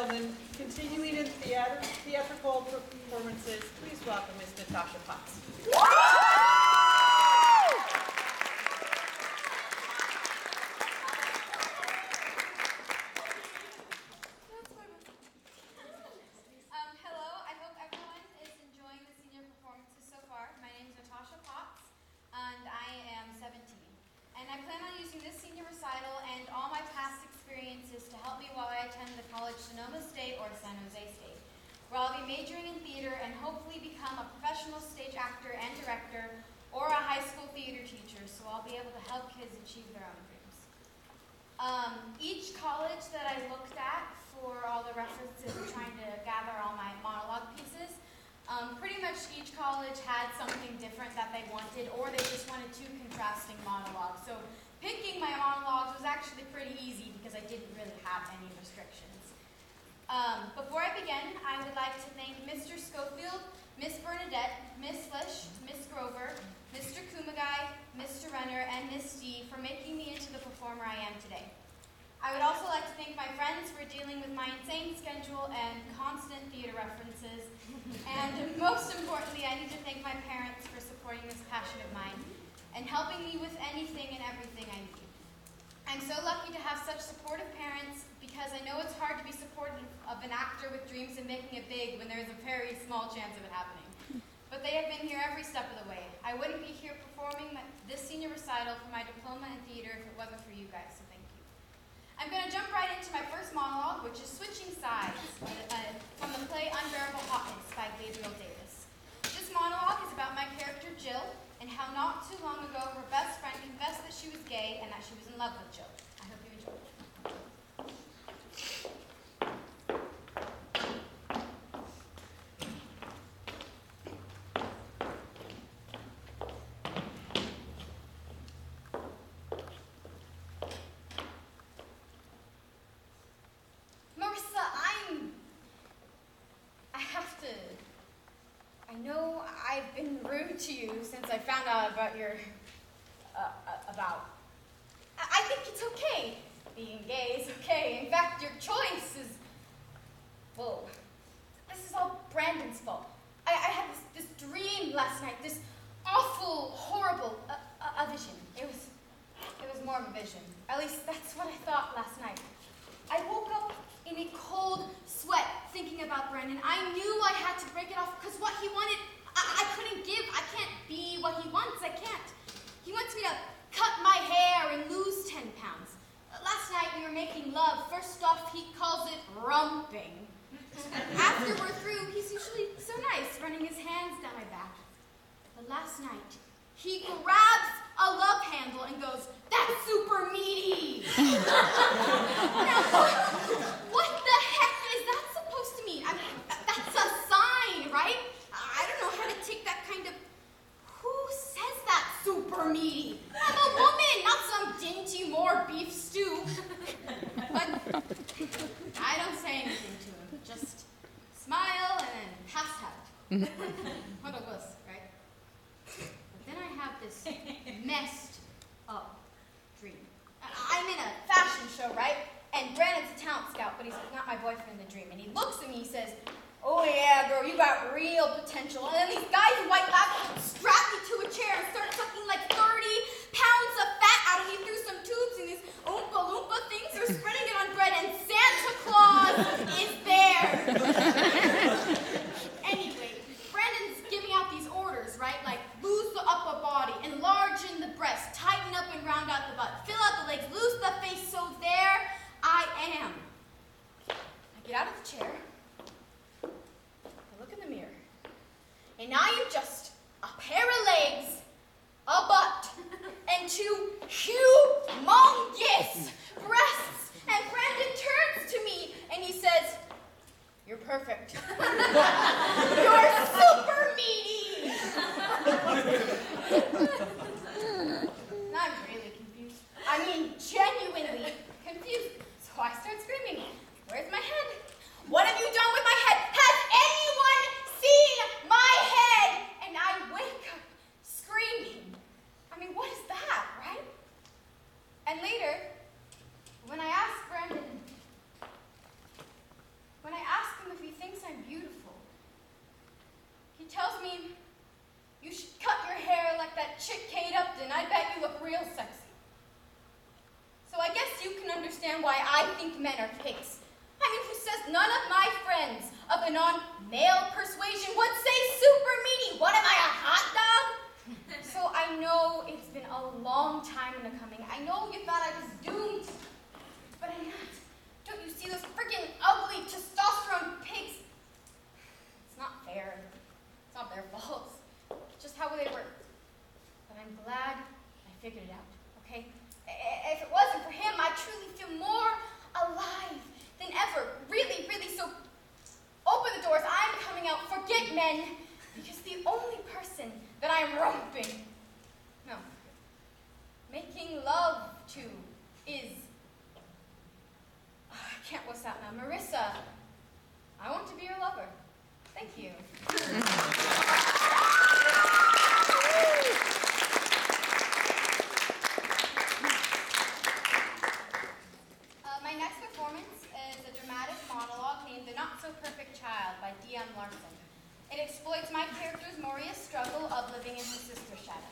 gentlemen, continuing in theatrical performances, please welcome Miss Natasha Potts. Hello, I hope everyone is enjoying the senior performances so far. My name is Natasha Potts, and I am 17. And I plan on using this senior recital and all my past experiences to help me while I attend the College Sonoma State or San Jose State, where I'll be majoring in theater and hopefully become a professional stage actor and director or a high school theater teacher, so I'll be able to help kids achieve their own dreams. Each college that I looked at for all the references and trying to gather all my monologue pieces, pretty much each college had something different that they wanted, or they just wanted two contrasting monologues. So picking my monologues was actually pretty easy because I didn't really have any restrictions. Before I begin, I would like to thank Mr. Schofield, Miss Bernadette, Miss Lish, Miss Grover, Mr. Kumagai, Mr. Renner, and Miss D for making me into the performer I am today. I would also like to thank my friends for dealing with my insane schedule and constant theater references. And most importantly, I need to thank my parents for supporting this passion of mine and helping me with anything and everything I need. I'm so lucky to have such supportive parents because I know it's hard to be supportive of an actor with dreams and making it big when there's a very small chance of it happening. But they have been here every step of the way. I wouldn't be here performing this senior recital for my diploma in theater if it wasn't for you guys, so thank you. I'm going to jump right into my first monologue, which is Switching Sides, from the play Unbearable, Hotness by Gabriel. This monologue is about my character Jill and how not too long ago her best friend confessed that she was gay and that she was in love with Jill. I hope you enjoy it. I know I've been rude to you since I found out about your, I think it's okay. Being gay is okay. In fact, your choice is, well, this is all Brandon's fault. I had this dream last night, this awful, horrible, a vision. It was more of a vision. At least that's what I thought last night. I woke up in a cold sweat thinking about Brandon. I knew I had to break it off because what he wanted, I couldn't give. I can't be what he wants. I can't. He wants me to cut my hair and lose 10 pounds. Last night we were making love. First off, he calls it rumping. After we're through, he's usually so nice, running his hands down my back. But last night, he grabs a love handle and goes, "That's super meaty." Now, what the heck is that supposed to mean? I mean, that's a sign, right? I don't know how to take that kind of... Who says that, super meaty? I'm a woman, not some dingy more beef stew. But I don't say anything to him. Just smile and then pass out. What a wuss, right? But then I have this messed up dream. I'm in a fashion show, right? And Brandon's a talent scout, but he's not my boyfriend in the dream. And he looks at me, he says, "Oh yeah, girl, you got real potential." And then these guys in white labs strap me to a chair and start sucking like 30 pounds of fat out of me through some tubes, and these Oompa Loompa things are spreading it on bread, and Santa Claus is there. Anyway, Brandon's giving out these orders, right? Like, lose the upper body, enlarge in the breast, tighten up and round out the butt, fill out the legs, lose the face, so there I am. I get out of the chair, I look in the mirror, and I am just a pair of legs, a butt, and two humongous breasts. And Brandon turns to me and he says, "You're perfect. You're super meaty." I'm really confused. I mean, genuinely confused. So I start screaming, "Where's my head? What have you done with my head? Has anyone seen my head?" And I wake up screaming. I mean, what is that, right? And later, when I asked Brandon, He tells me, you should cut your hair like that chick Kate Upton. I bet you look real sexy. So I guess you can understand why I think men are pigs. I mean, who says none of my friends of a non-male persuasion would say super meaty? What am I, a hot dog? So I know it's been a long time in the coming. I know you thought I was doomed, but I'm not. Don't you see those freaking ugly testosterone pigs? It's not fair. It's not their fault. It's just how they work. But I'm glad I figured it out, okay? If it wasn't for him, I'd truly feel more alive than ever. Really, really, so open the doors. I'm coming out. Forget men, because the only person that I'm romping, no, making love to is, I can't what's that now, Marissa. I want to be your lover. Thank you. My next performance is a dramatic monologue named The Not So Perfect Child by D.M. Larson. It exploits my character's Moria's struggle of living in her sister's shadow.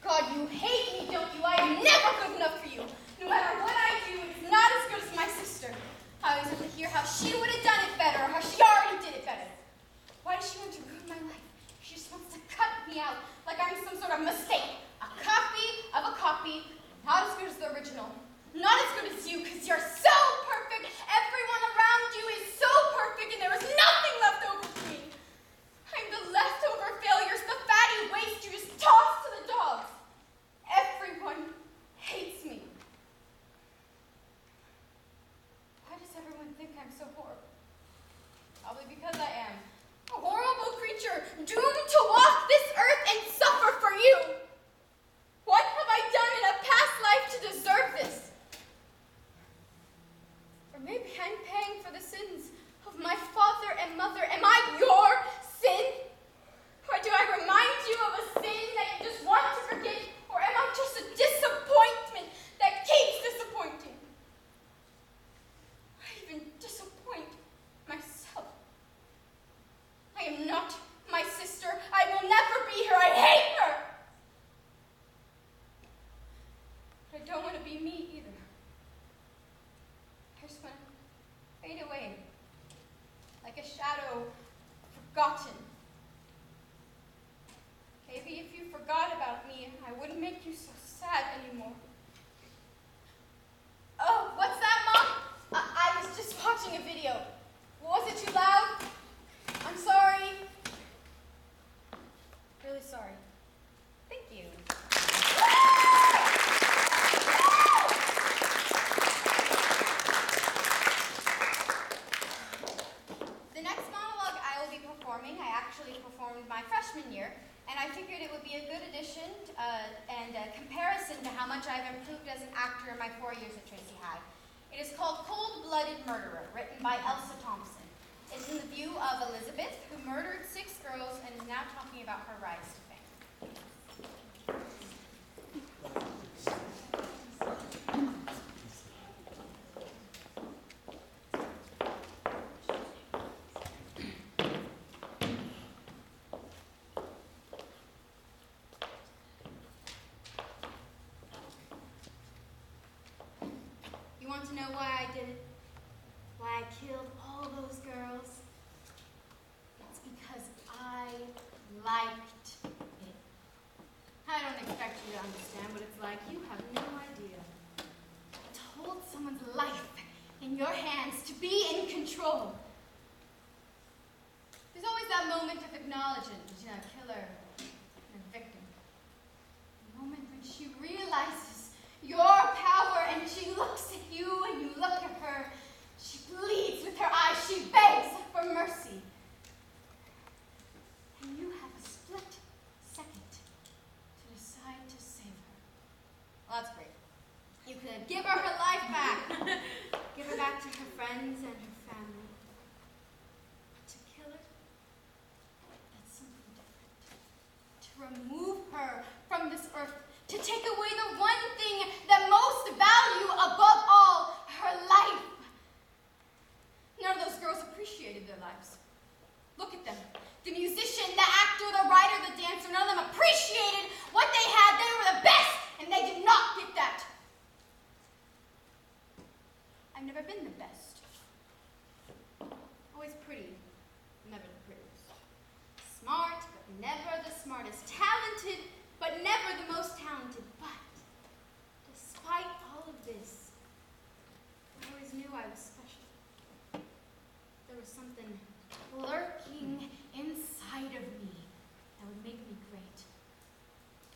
God, you hate me, don't you? I am never good enough for you. No matter what I do, it's not as good as my sister. I always have to hear how she would have done it better, or how she already did it better. Why does she want to ruin my life? She just wants to cut me out like I'm some sort of mistake. A copy of a copy, not as good as the original. Not as good as you, because you're so perfect. Everyone around you is so perfect, and there is nothing left over for me. I'm the leftover failures, the fatty waste you just toss to the dogs. Everyone hates me. Why does everyone think I'm so horrible? Probably because I am. A horrible creature, doomed to walk this earth and suffer for you. What have I done in a past life to deserve this? Or maybe I'm paying for the sins of my father and mother. Am I your sin? Or do I remind you of a sin that you just want to forget? Or am I just a disappointment that keeps disappointing? I even disappoint myself. I am not my sister. I will never be her. I hate her. But I don't want to be me either. I just want to fade away like a shadow, forgotten. Maybe if you forgot about me, I wouldn't make you so sad anymore. Oh, what's that, Mom? I was just watching a video. Was it too loud? I'm sorry. Really sorry. Thank you. The next monologue I will be performing, I actually performed my freshman year, and I figured it would be a good addition and a comparison to how much I've improved as an actor in my 4 years at Tracy High. It is called Cold-Blooded Murderer, written by Elsa Thomson. It's in the view of Elizabeth, who murdered 6 girls and is now talking about her rise to fame. You want to know why I did it? Why I killed all those girls? It's because I liked it. I don't expect you to understand what it's like. You have no idea. To hold someone's life in your hands, to be in control. There's always that moment of acknowledgement between a killer and a victim. The moment when she realizes your power and she looks at you and you look at her. She pleads with her eyes. She begs for mercy. And you have a split second to decide to save her. Well, that's great. You could give her her life back. Give her back to her friends and her family. lurking inside of me that would make me great.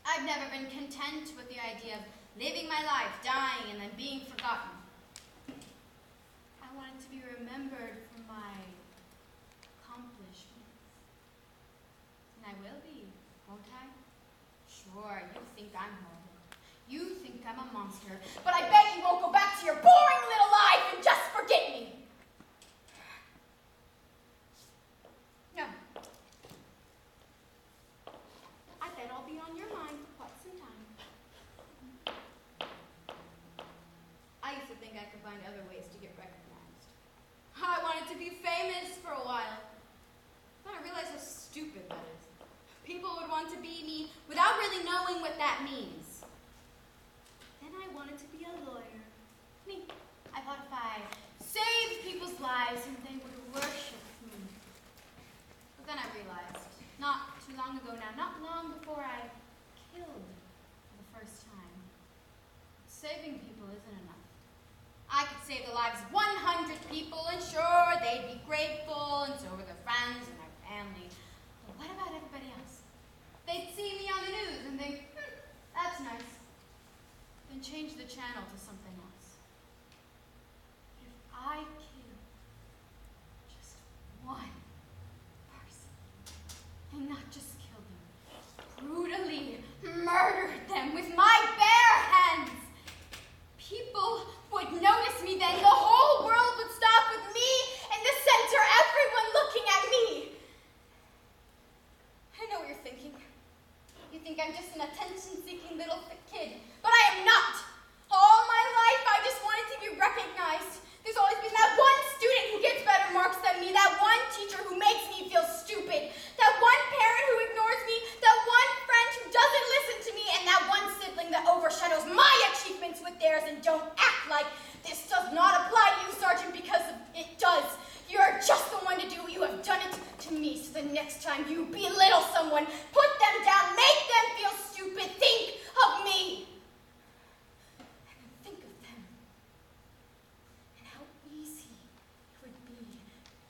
I've never been content with the idea of living my life, dying, and then being forgotten. I wanted to be remembered for my accomplishments. And I will be, won't I? Sure, you think I'm horrible. You think I'm a monster, but I bet you won't go back to your boring little life and just forget me. No. I bet I'll be on your mind for quite some time. I used to think I could find other ways to get recognized. I wanted to be famous for a while. Then I realized how stupid that is. People would want to be me without really knowing what that means. Then I wanted to be a lawyer. Me. I thought if I saved people's lives and they would worship me. But then I realized, not too long ago now, not long before I killed for the first time, saving people isn't enough. I could save the lives of 100 people, and sure, they'd be grateful, and so were their friends and their family. But what about everybody else? They'd see me on the news and think, that's nice. Then change the channel to something else. But if I kill just one person, and not just kill them, brutally murdered them with my bare hands, people would notice me then. The whole world would stop with me in the center, everyone looking at me. I know what you're thinking. You think I'm just an attention-seeking little kid, but I am not. All my life, I just wanted to be recognized. There's always been that one student who gets better marks than me, that one teacher who makes me feel stupid, that one parent who ignores me, that one friend who doesn't listen to me, and that one sibling that overshadows my achievements with theirs. And don't act like this does not apply to you, Sergeant, because it does. You're just the one to do it. You have done it to me, so the next time you belittle someone, put them down, make them feel stupid, think of me. And then think of them. And how easy it would be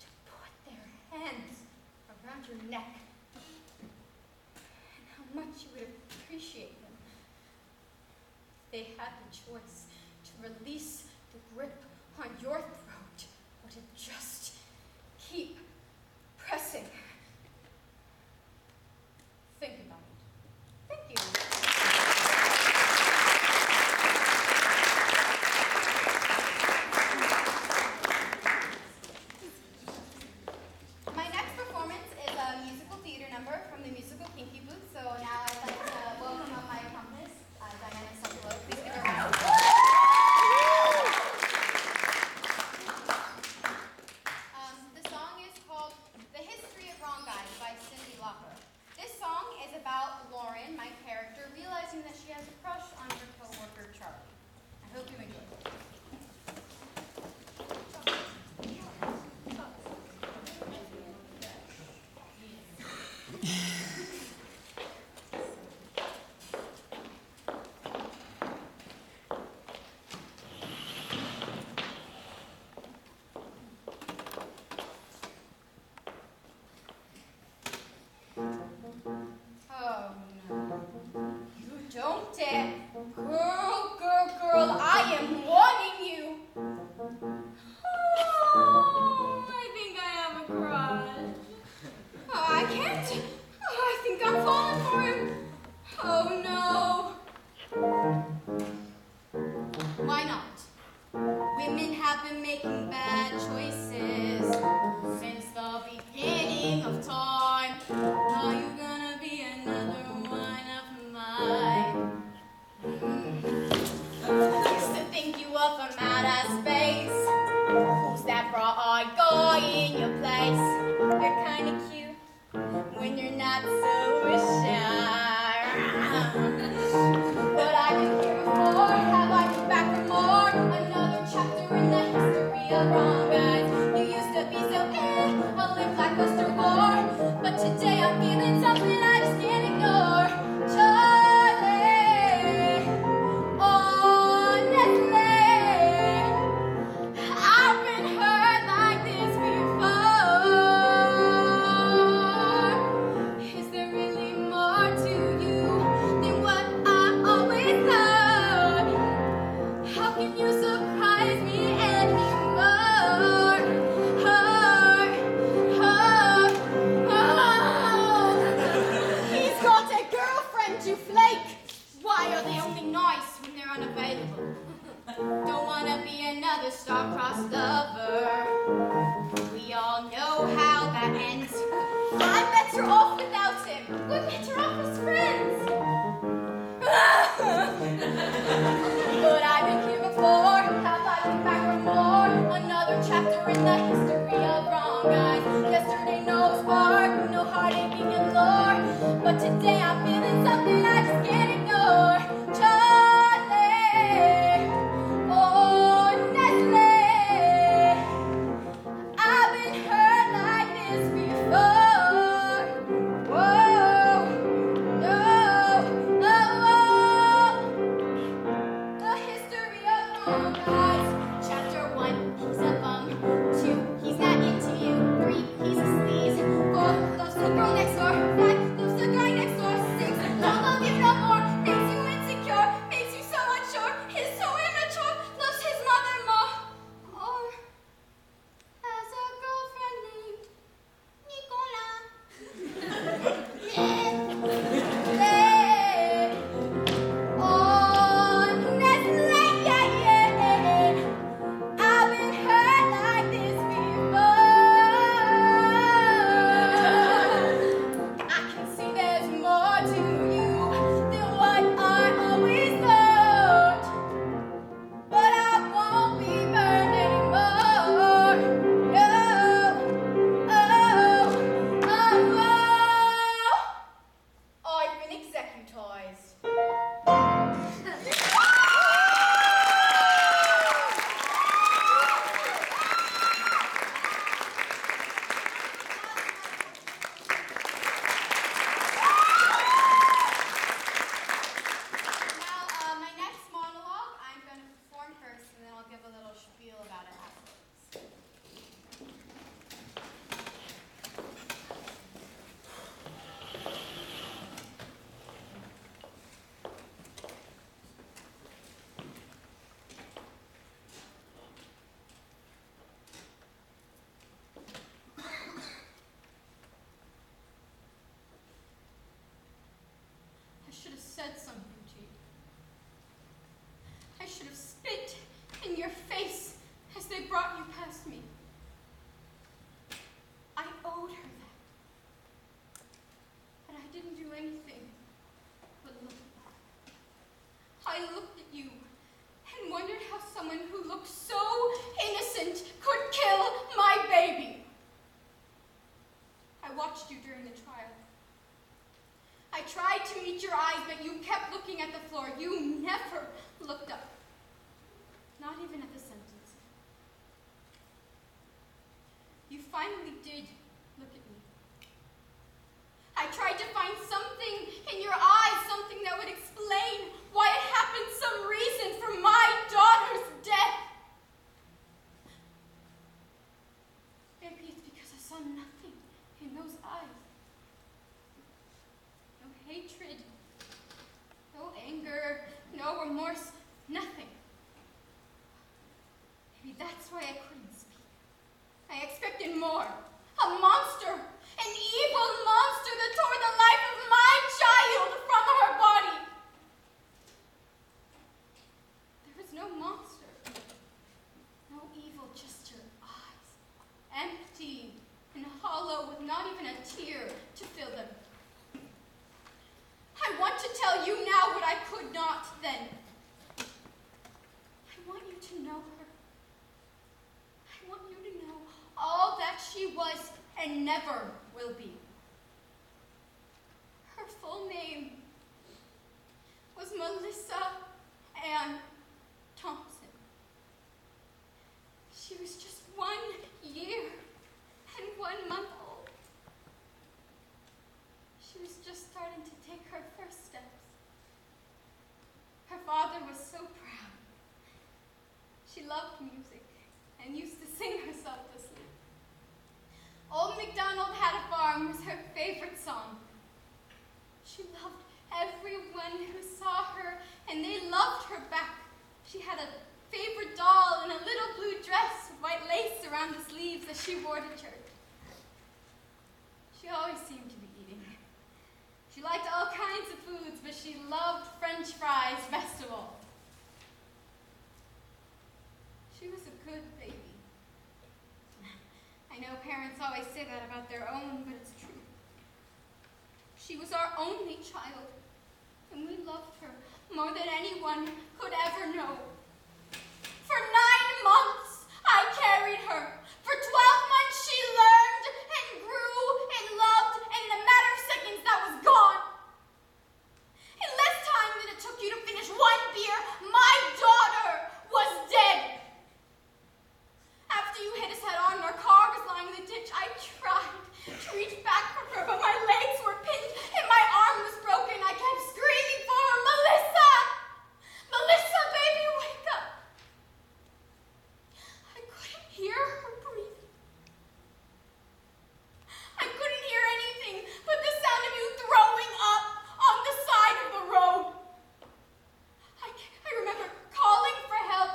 to put their hands around your neck. And how much you would appreciate them. They had the choice to release the grip on your throat or to just keep pressing. Think about it. Thank you. My next performance is a musical theater number from the musical Kinky booth. So now I'd like to welcome up my accompanist, dynamic solo. Please give her a round of applause. The song is called The History of Wrong Guys by Lauper. This song is about Lauren, my character, realizing that she has a crush on her co-worker, Charlie. I hope you enjoy it. Oh, no. You don't dare. Girl, I am warning you. Oh, I think I have a crush. Oh, I can't. Oh, I think I'm falling for him. Oh, no. Why not? Women have been making bad choices since the beginning of time. Are you gonna be another one of mine? Used to think you were from outer space. Who's that bright guy in your place? You're kinda cute when you're not so shy. But I've been here before. Have I been back for more? Another chapter in the history of wrong guys. You used to be so know how that ends. I'm better off without him. We're better off as friends. But I've been here before. Have I been back for more? Another chapter in the history of wrong guys. Yesterday no spark, no heart aching and lore. But today I'm feeling something I just can't ignore. Charlie, oh Nestle, I've been hurt like this before. Whoa, no, oh. The history of wrong guys. Chapter 1, he's a bum. 2, he's not into you. 3, he's a sleaze. 4, loves the girl next door. 5, loves the guy next door. 6, don't love you no more. Makes you insecure. Makes you so unsure. He's so immature. Loves his mother more. Or has a girlfriend named Nicola. Oh, Nestle, yeah, yeah. I've been hurt like this before. I can see there's more to you than what I always thought. But I won't be burned anymore. No, oh, I've been executized. Now, my next monologue, I'm going to perform first, and then I'll give a little spiel about it afterwards. I should have said something to you. I should have spit in your face as they brought you past me. I owed her that. But I didn't do anything but look at her. I looked at you and wondered how someone who looked so innocent could kill my baby. I watched you during the trial. I tried to meet your eyes, but you kept looking at the floor. You never looked up. Not even at the sentence. You finally did look at me. I tried to find something in your eyes, something that would explain why it happened, some reason for my daughter's death. Maybe it's because I saw nothing in those eyes. No hatred, no anger, no remorse, nothing. Maybe that's why I couldn't speak. I expected more. A monster, an evil monster that tore the life of my child from her body. There was no monster, no evil, just your eyes, empty and hollow with not even a tear to fill them. I want to tell you now what I could not then. I want you to know her. I want you to know all that she was and never will be. Her full name was Melissa Ann Thomson. She was just 1 year and 1 month old. She was just starting to take her first steps. Her father was so proud. She loved music and used to sing herself to sleep. Old MacDonald Had a Farm was her favorite song. She loved everyone who saw her, and they loved her back. She had a favorite doll in a little blue dress with white lace around the sleeves that she wore to church. say that about their own, but it's true. She was our only child, and we loved her more than anyone could ever know. For 9 months, I carried her. For 12 months, she learned and grew and loved, and in a matter of seconds, that was gone. In less time than it took you to finish 1 beer, my daughter was dead. After you hit us head on and our car was lying in the ditch, I tried to reach back for her, but my legs were pinned and my arm was broken. I kept screaming for her, Melissa! Melissa, baby, wake up! I couldn't hear her breathing. I couldn't hear anything but the sound of you throwing up on the side of the road. I remember calling for help,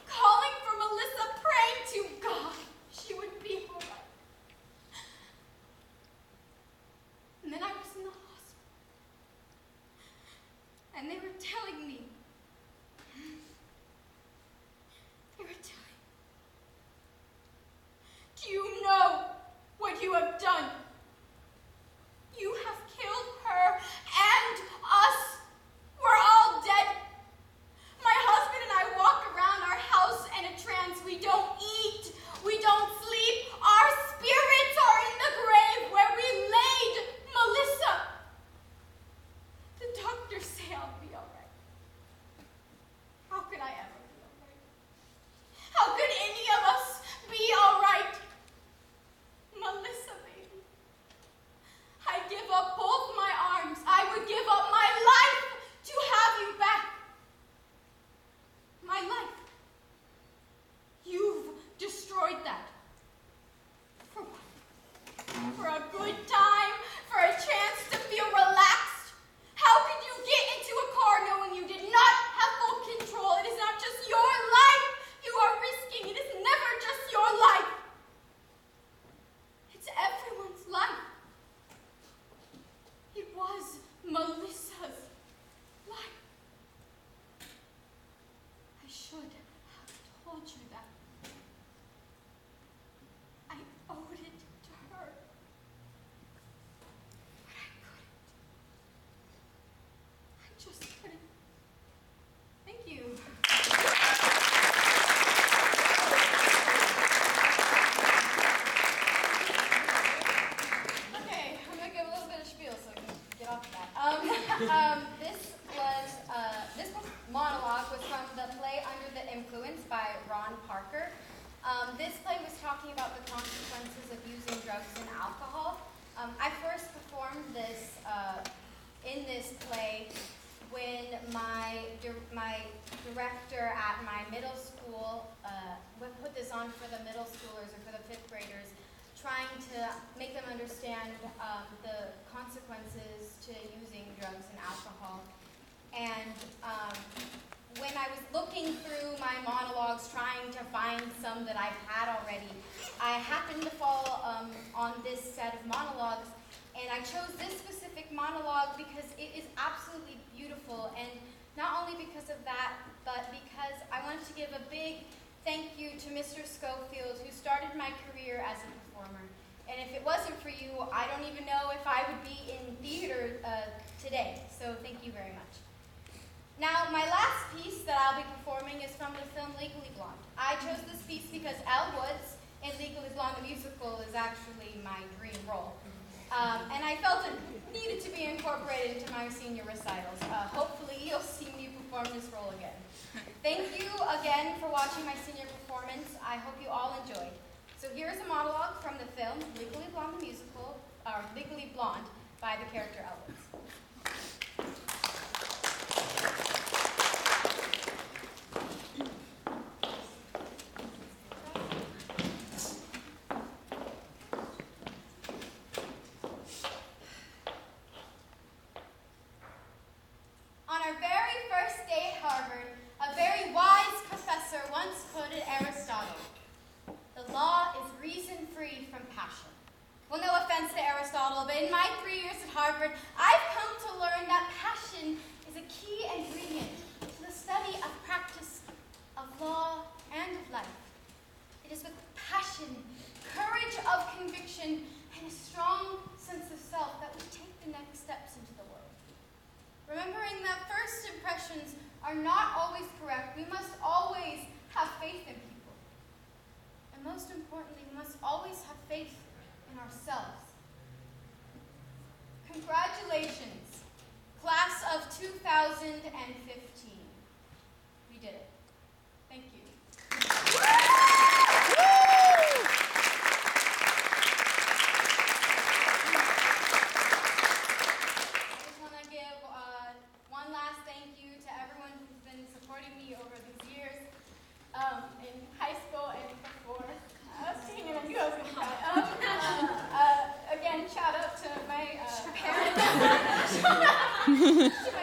calling for Melissa, praying to God she would be all right. And then I was in the hospital. And they were telling me, do you know what you have done? You have killed her and us. We're all dead. My husband and I walk around our house in a trance. We don't eat. We don't sleep. Our spirits are in the grave where we laid Melissa. The doctors say I'll be all right. How could I ever be all right? How could any of us be all right? Melissa, baby. I'd give up both my arms. I would give up my life to have you back. My life. You've destroyed that. For what? For a good time? For a chance to feel relaxed? How could you get into a car knowing you did not have full control? It is not just your life you are risking. It is never just your life. It's everyone's life. It was Melissa's life. I should have told you that. I owed it to her. But I couldn't. I just couldn't. Thank you. Okay, I'm gonna give a little bit of spiel so we can get off of that. This monologue was from the play Under the Influence by Ron Parker. This play was talking about the consequences of using drugs and alcohol. I first performed this in this play when my director at my middle school put this on for the middle schoolers or for the 5th graders, trying to make them understand the consequences to using drugs and alcohol. And when I was looking through my monologues, trying to find some that I've had already, I happened to fall on this set of monologues, and I chose this specific monologue because it is absolutely beautiful, and not only because of that, but because I wanted to give a big thank you to Mr. Schofield, who started my career as a performer. And if it wasn't for you, I don't even know if I would be in theater today, so thank you very much. Now, my last piece that I'll be performing is from the film Legally Blonde. I chose this piece because Elle Woods in Legally Blonde the musical is actually my dream role. And I felt it needed to be incorporated into my senior recitals. Hopefully you'll see me perform this role again. Thank you again for watching my senior performance. I hope you all enjoyed. So here's a monologue from the film Legally Blonde the musical, or Legally Blonde, by the character Elle Woods. On our very first day at Harvard, a very wise professor once quoted Aristotle. The law is reason free from passion. Well, no offense to Aristotle, but in my 3 years at Harvard, I've come to learn that passion is a key ingredient to the study of practice of law and of life. It is with passion, courage of conviction, and a strong sense of self that we take the next steps into the world. Remembering that first impressions are not always correct, we must always have faith in people. And most importantly, we must always have faith in ourselves. Congratulations, class of 2015. We did it. Thank you. One last thank you to everyone who's been supporting me over these years in high school and before. I was singing and I knew I was going to cry. Again, shout out to my parents, to my